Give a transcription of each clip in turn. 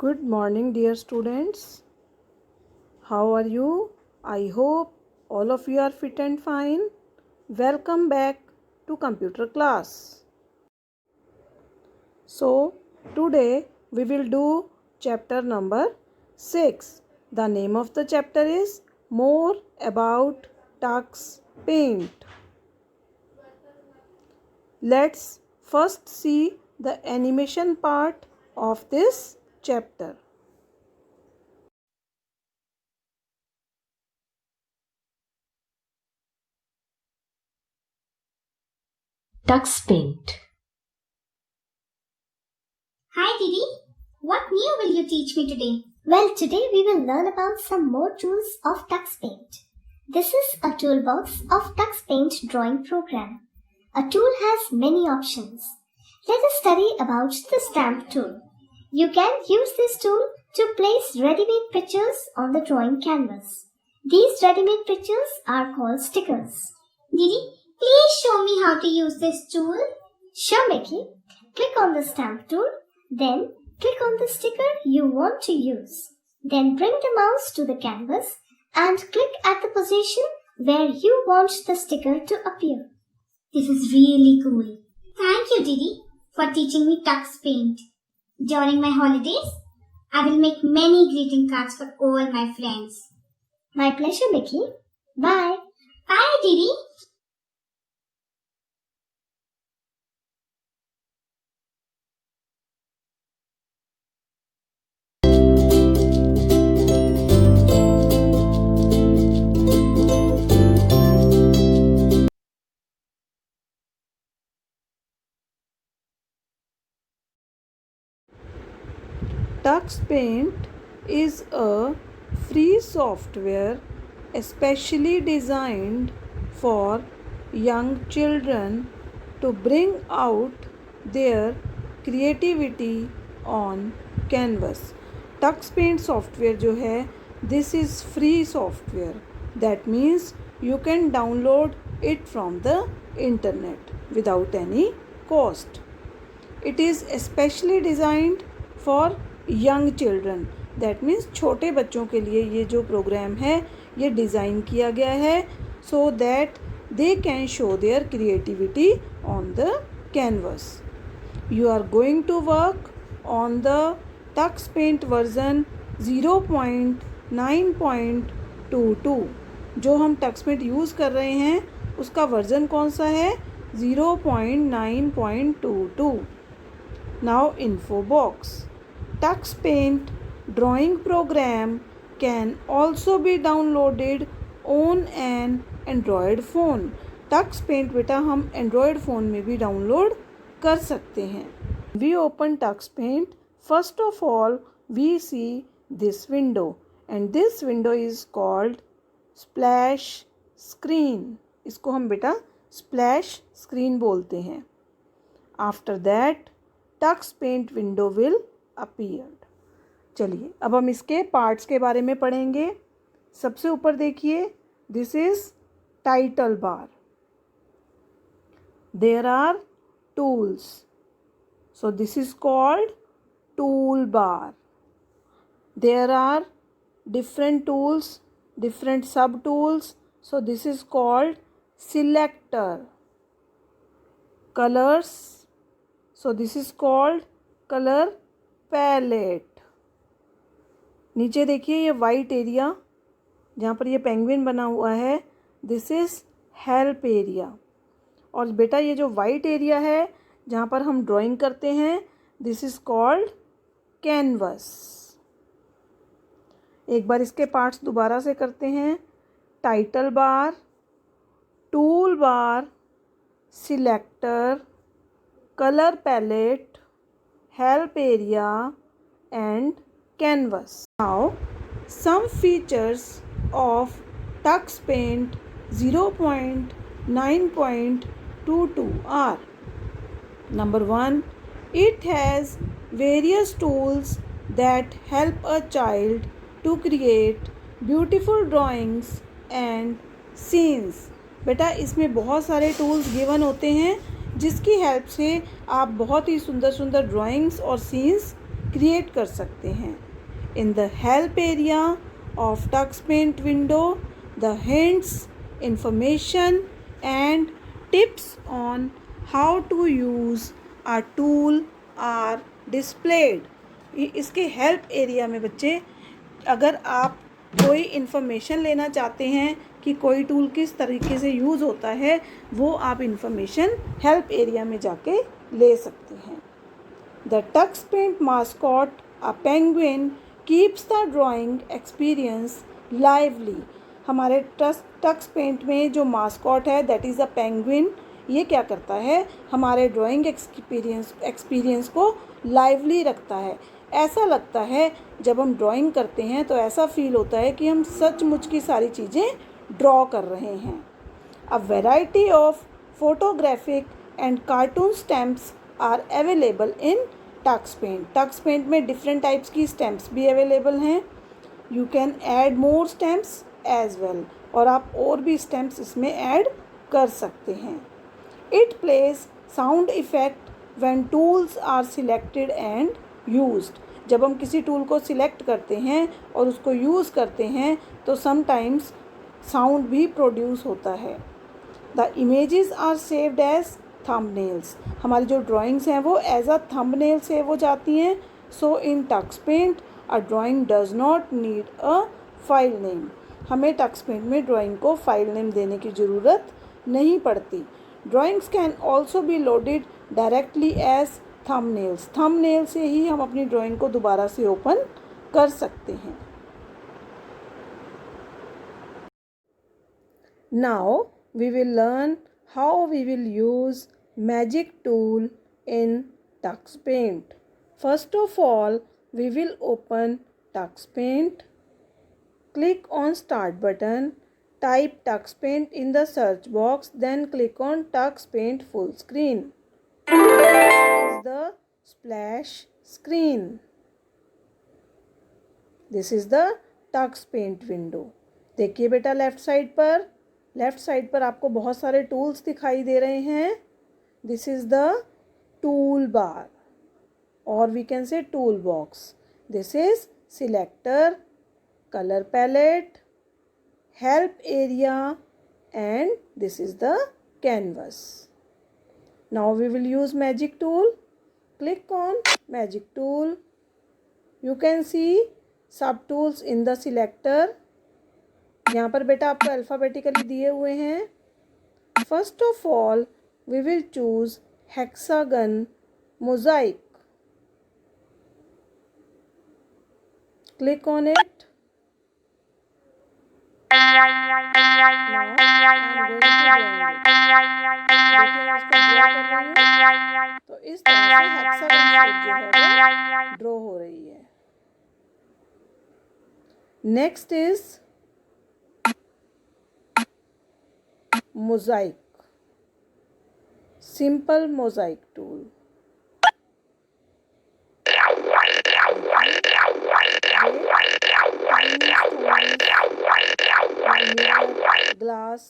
Good morning, dear students. How are you? I hope all of you are fit and fine. Welcome back to computer class. So, today we will do chapter number 6. The name of the chapter is More About Tux Paint. Let's first see the animation part of this chapter. Tux Paint. Hi Didi, what new will you teach me today? Well, today we will learn about some more tools of Tux Paint. This is a toolbox of Tux Paint drawing program. A tool has many options. Let us study about the stamp tool. You can use this tool to place ready-made pictures on the drawing canvas. These ready-made pictures are called stickers. Didi, please show me how to use this tool. Sure, Mickey. Click on the stamp tool. Then click on the sticker you want to use. Then bring the mouse to the canvas and click at the position where you want the sticker to appear. This is really cool. Thank you, Didi, for teaching me Tux Paint. During my holidays, I will make many greeting cards for all my friends. My pleasure, Mickey. Bye. Bye, Didi. Tux Paint is a free software especially designed for young children to bring out their creativity on canvas. Tux Paint software जो है, this is free software. That means you can download it from the internet without any cost. It is especially designed for young children. That means छोटे बच्चों के लिए ये जो programme है ये डिज़ाइन किया गया है so that they can show their creativity on the canvas. You are going to work on the Tux Paint version 0.9.22. जो हम टक्स पेंट यूज़ कर रहे हैं उसका वर्जन कौन सा है? 0.9.22. Now info box. Tux Paint drawing program can also be downloaded on an Android phone. Tux Paint बेटा हम Android phone में भी डाउनलोड कर सकते हैं. We open Tux Paint. First of all, we see this window and this window is called splash screen. इसको हम बेटा splash screen बोलते हैं. After that, Tux Paint window will appeared. चलिए अब हम इसके पार्ट्स के बारे में पढ़ेंगे. सबसे ऊपर देखिए, this is title bar. There are tools, so this is called tool bar. There are different tools, different सब tools, so this is called selector. Colours, so this is called colour palette. नीचे देखिए ये white area जहाँ पर ये penguin बना हुआ है, दिस इज़ हेल्प एरिया. और बेटा ये जो वाइट एरिया है जहाँ पर हम ड्राइंग करते हैं, दिस इज़ कॉल्ड कैनवस. एक बार इसके पार्ट्स दोबारा से करते हैं. Title bar, tool bar, selector, colour palette, help area and canvas. Now some features of Tux Paint 0.9.22 are: number 1, it has various tools that help a child to create beautiful drawings and scenes. बेटा इसमें बहुत सारे tools given होते हैं जिसकी help से आप बहुत ही सुंदर सुंदर ड्राइंग्स और सीन्स क्रिएट कर सकते हैं। In the help area of Tux Paint window the hints, information and tips on how to use a tool are displayed. इसके हेल्प एरिया में बच्चे अगर आप कोई इन्फॉर्मेशन लेना चाहते हैं कि कोई टूल किस तरीके से यूज़ होता है, वो आप इन्फॉर्मेशन हेल्प एरिया में जाके ले सकते हैं। The Tux Paint mascot a penguin keeps the drawing experience lively. हमारे टक्स पेंट में जो मास्कॉट है दैट इज़ अ पेंगुइन, ये क्या करता है, हमारे ड्राइंग एक्सपीरियंस को लाइवली रखता है। ऐसा लगता है जब हम ड्राइंग करते हैं तो ऐसा फील होता है कि हम सचमुच की सारी चीज़ें ड्रॉ कर रहे हैं। A variety of photographic and cartoon stamps are available in Tux Paint. Tux Paint में डिफरेंट टाइप्स की स्टैम्प्स भी अवेलेबल हैं। You can add more stamps as well, और आप और भी स्टैम्प्स इसमें ऐड कर सकते हैं। It place sound effect when tools are selected and used. जब हम किसी टूल को सिलेक्ट करते हैं और उसको यूज़ करते हैं तो समटाइम्स साउंड भी प्रोड्यूस होता है। The images are saved as thumbnails. हमारी जो ड्राइंग्स हैं वो एज अ थंबनेल सेव हो जाती हैं। So in Tux Paint a drawing does not need a file name. हमें टक्स पेंट में ड्राइंग को फाइल नेम देने की ज़रूरत नहीं पड़ती। Drawings can also be loaded directly as thumbnails. Thumbnail से ही हम अपनी ड्राइंग को दोबारा से ओपन कर सकते हैं। Now we will learn how we will use magic tool in Tux Paint. First of all we will open Tux Paint. Click on Start button. Type Tux Paint in the search box. Then click on Tux Paint full screen. This is the splash screen. This is the Tux Paint window. देखिए बेटा left side पर आपको बहुत सारे tools दिखाई दे रहे हैं. This is the tool bar, or we can say tool box. This is selector, color palette, help area, and this is the canvas. Now we will use magic tool. Click on magic tool. You can see sub tools in the selector. यहाँ पर बेटा आपको alphabetically दिए हुए हैं. First of all we will choose hexagon mosaic. Click on it. Now I am going to draw it. तो इस तरह से हेक्सागन शेप जो है वो ड्रॉ हो रही है. Next is Mosaic, simple Mosaic tool. Glass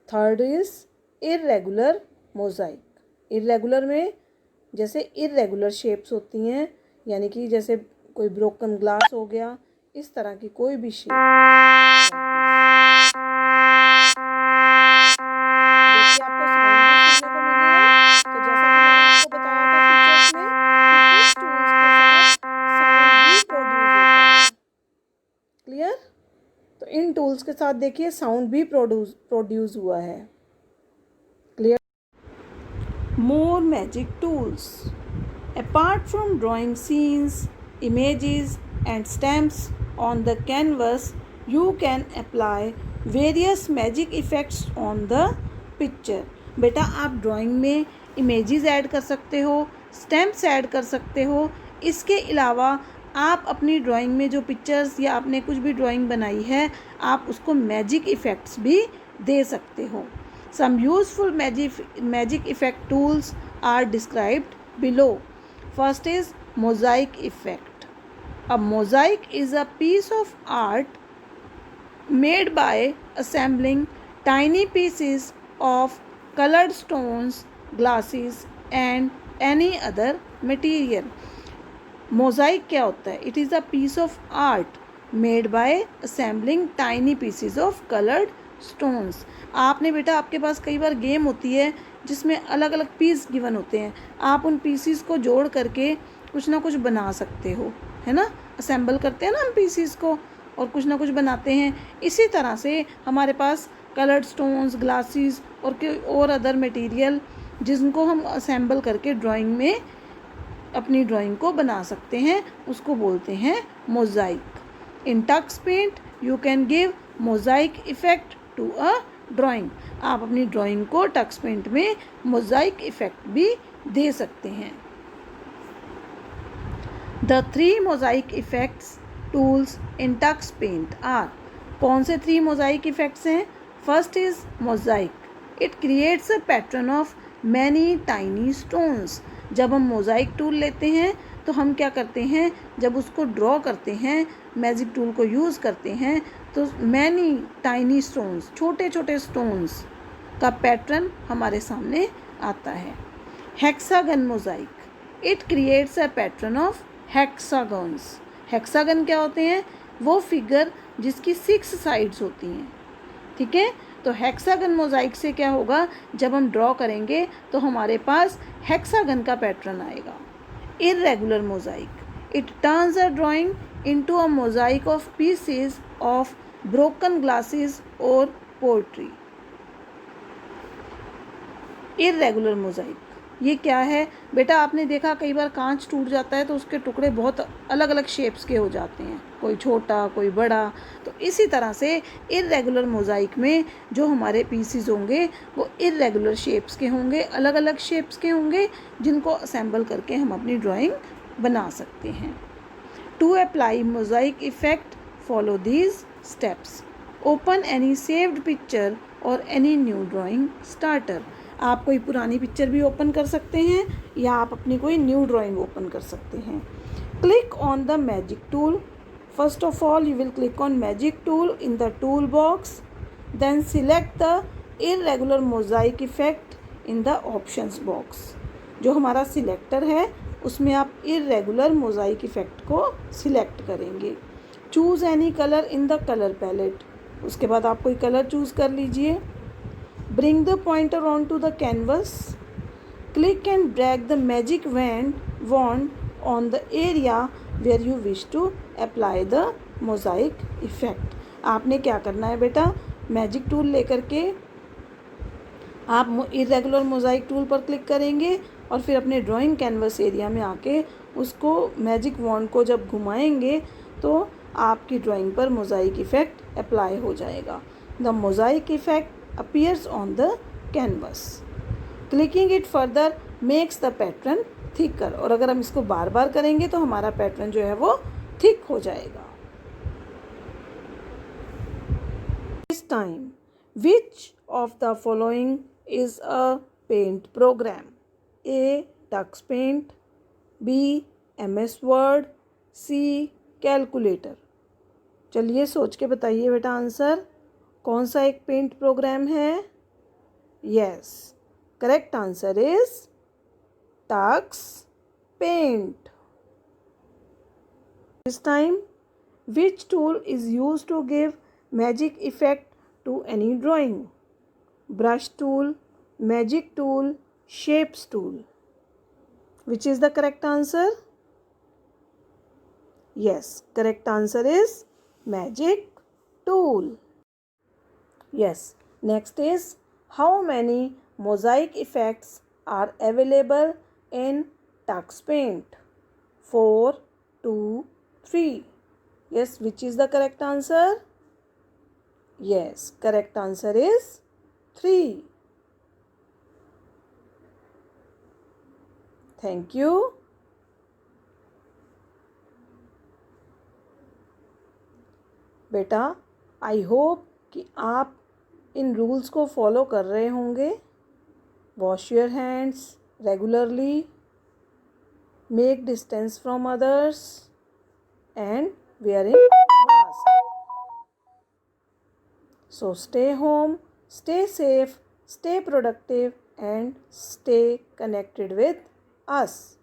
third is irregular Mosaic. Irregular में जैसे इर्रेगुलर शेप्स होती हैं, यानी कि जैसे कोई ब्रोकन ग्लास हो गया, इस तरह की कोई भी शेप. क्लियर? तो इन टूल्स के साथ देखिए साउंड भी प्रोड्यूस हुआ है. Clear? More magic tools. Apart from drawing scenes, images and stamps on the canvas, you can apply various magic effects on the picture. बेटा आप ड्राइंग में इमेजेस ऐड कर सकते हो, स्टैम्प्स ऐड कर सकते हो. इसके अलावा आप अपनी ड्राइंग में जो पिक्चर्स या आपने कुछ भी ड्राइंग बनाई है, आप उसको मैजिक इफ़ेक्ट्स भी दे सकते हो. Some useful magic effect tools are described below. First is mosaic effect. A mosaic is a piece of art made by assembling tiny pieces of colored stones, glasses and any other material. Mosaic क्या होता है? It is a piece of art made by assembling tiny pieces of coloured stones. आपने बेटा, आपके पास कई बार game होती है जिसमें अलग अलग पीस गिवन होते हैं. आप उन पीसीज को जोड़ करके कुछ ना कुछ बना सकते हो, है ना. असेंबल करते हैं ना हम पीसीज को और कुछ ना कुछ बनाते हैं. इसी तरह से हमारे पास कलर्ड स्टोन्स, ग्लासेस और अदर मटेरियल जिनको हम असेंबल करके ड्राइंग में अपनी ड्राइंग को बना सकते हैं, उसको बोलते हैं mosaic. In Tux Paint you can give mosaic effect to a drawing. आप अपनी ड्राइंग को टक्स पेंट में मोज़ाइक इफ़ेक्ट भी दे सकते हैं. The 3 mosaic effects tools in Tux Paint are. कौन से 3 मोज़ाइक इफ़ेक्ट्स हैं? First is mosaic. It creates a pattern of many tiny stones. जब हम मोज़ाइक टूल लेते हैं तो हम क्या करते हैं, जब उसको ड्रॉ करते हैं, मैजिक टूल को यूज़ करते हैं, तो मैनी टाइनी स्टोन्स, छोटे छोटे स्टोन्स का पैटर्न हमारे सामने आता है. Hexagon mosaic. It creates a pattern of hexagons. Hexagon क्या होते हैं? वो फिगर जिसकी 6 साइड्स होती हैं. ठीक है, तो हेक्सागन मोज़ाइक से क्या होगा, जब हम ड्रॉ करेंगे तो हमारे पास हेक्सागन का पैटर्न आएगा. Irregular mosaic. It turns a drawing into a mosaic of pieces of broken glasses और पोर्ट्री. इर्रेगुलर मोज़ाइक ये क्या है बेटा? आपने देखा कई बार कांच टूट जाता है तो उसके टुकड़े बहुत अलग अलग शेप्स के हो जाते हैं, कोई छोटा कोई बड़ा. तो इसी तरह से इर्रेगुलर मोज़ाइक में जो हमारे पीसीज होंगे वो इर्रेगुलर शेप्स के होंगे, अलग अलग शेप्स के होंगे, जिनको असेंबल करके हम अपनी ड्राइंग बना सकते हैं. To apply mosaic effect follow these steps. Open any saved picture or any new drawing starter. आप कोई पुरानी पिक्चर भी ओपन कर सकते हैं या आप अपनी कोई न्यू ड्राइंग ओपन कर सकते हैं. Click on the magic tool. First of all you will click on magic tool in the tool box. Then select the irregular mosaic effect in the options box. जो हमारा selector है उसमें आप irregular mosaic effect को select करेंगे. Choose any colour in the colour palette. उसके बाद आप कोई कलर चूज़ कर लीजिए. Bring the pointer onto the canvas. Click and drag the magic wand on the area where you wish to apply the mosaic effect. आपने क्या करना है बेटा, मैजिक टूल लेकर के आप इर्रेगुलर मोज़ाइक टूल पर क्लिक करेंगे और फिर अपने ड्राइंग कैनवस एरिया में आके उसको मैजिक वॉन्ड को जब घुमाएंगे तो आपकी ड्राइंग पर मोज़ाइक इफ़ेक्ट अप्लाई हो जाएगा. The mosaic effect appears on the canvas. Clicking it further makes the pattern thicker. और अगर हम इसको बार बार करेंगे तो हमारा पैटर्न जो है वो थिक हो जाएगा. This time, which of the following is a paint program? A. Tux Paint. B. MS Word. C. Calculator. चलिए सोच के बताइए बेटा आंसर. कौन सा एक पेंट प्रोग्राम है? Yes, correct answer is Tux Paint. This time which tool is used to give magic effect to any drawing? Brush tool, magic tool, shapes tool. Which is the correct answer? Yes, correct answer is magic tool. Yes, next is how many mosaic effects are available in Tux Paint? 4, 2, 3. Yes, which is the correct answer? Yes, correct answer is 3. Thank you. बेटा, I hope कि आप इन rules को follow कर रहे होंगे. Wash your hands regularly, make distance from others and wearing mask. So stay home, stay safe, stay productive, and stay connected with us.